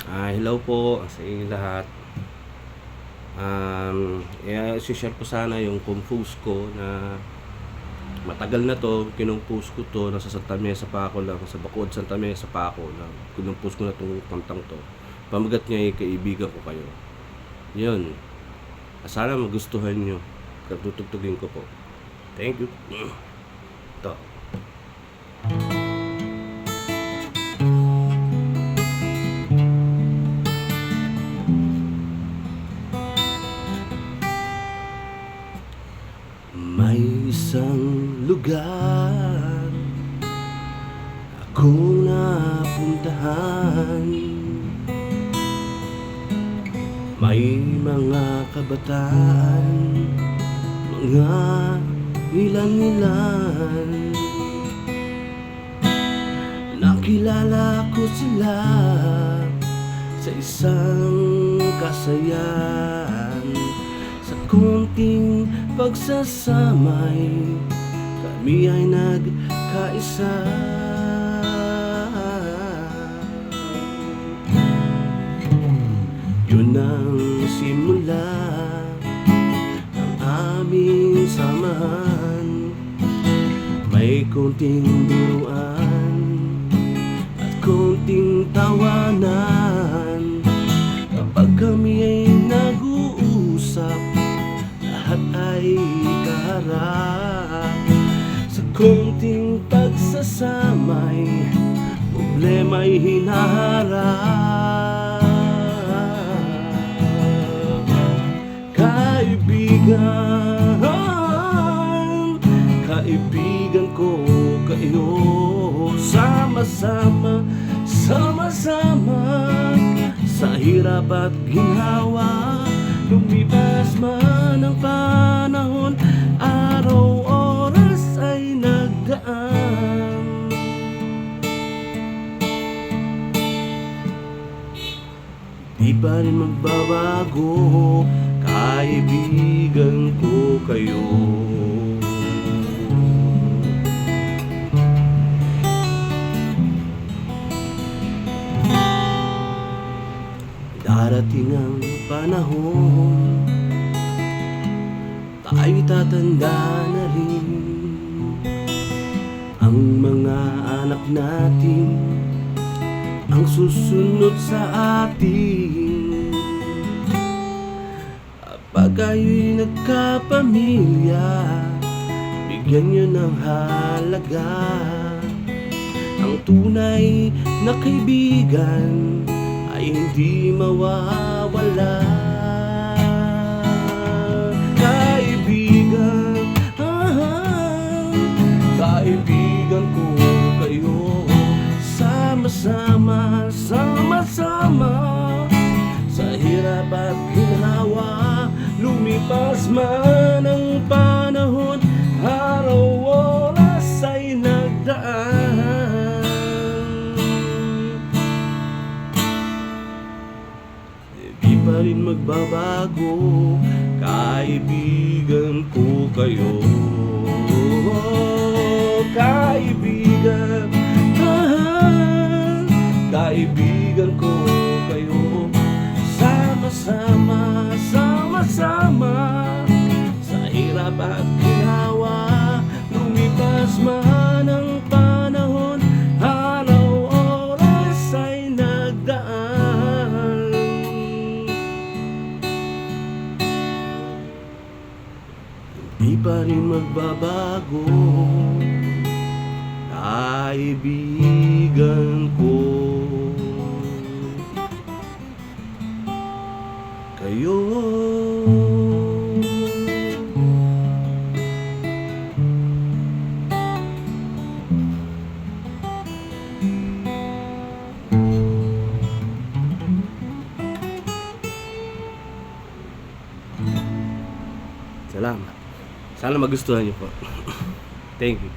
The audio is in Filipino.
Hello po sa inyong lahat. I-share ko sana yung compose ko na matagal na to, kinumpose ko to, nasa Santa Mesa pa ako lang, sa Bacood, Santa Mesa pa ako lang. Kinumpose ko na tong kantang to. Pamagat niya kaibigan ko kayo. Yun. Sana magustuhan nyo. Tutugtugin ko po. Thank you. Ito. May isang lugar akong napuntahan. May mga kabataan, mga ilan-ilan. Nakilala ko sila sa isang kasayan. Sa konting pagsasamay, kami ay nagkaisa. Yun ang simula ng aming samahan. May konting biruan at konting tawanan. Kapag kami ay nag-uusap, lahat ay kaharap. Sa konting pagsasamay, problema'y hinaharap. Kaibigan ko kayo. Sama-sama, sama-sama, sa hirap at ginhawa. Lumipas man ang panahon, araw, oras ay nagdaan. Di pa rin magbabago, kaibigan ko kayo. Darating ang panahon, tayo'y tatanda na rin. Ang mga anak natin ang susunod sa atin. Kapag kayo'y nagkapamilya, bigyan nyo ng halaga. Ang tunay na kaibigan ay hindi mawawala. Kaibigan ko kayo. Sama-sama, sama-sama, sa hirap at ginhawa. Lumipas man ang panahon, araw, oras ay nagdaan. Di pa rin magbabago, kaibigan ko kayo. Kaibigan ko kayo. Sama-sama, sama-sama, sa hirap at ginawa. Lumipas man ang panahon, araw, oras ay nagdaan. Di pa rin magbabago, kaibigan ko kayo. Salamat. Sana magustuhan niyo po. Thank you.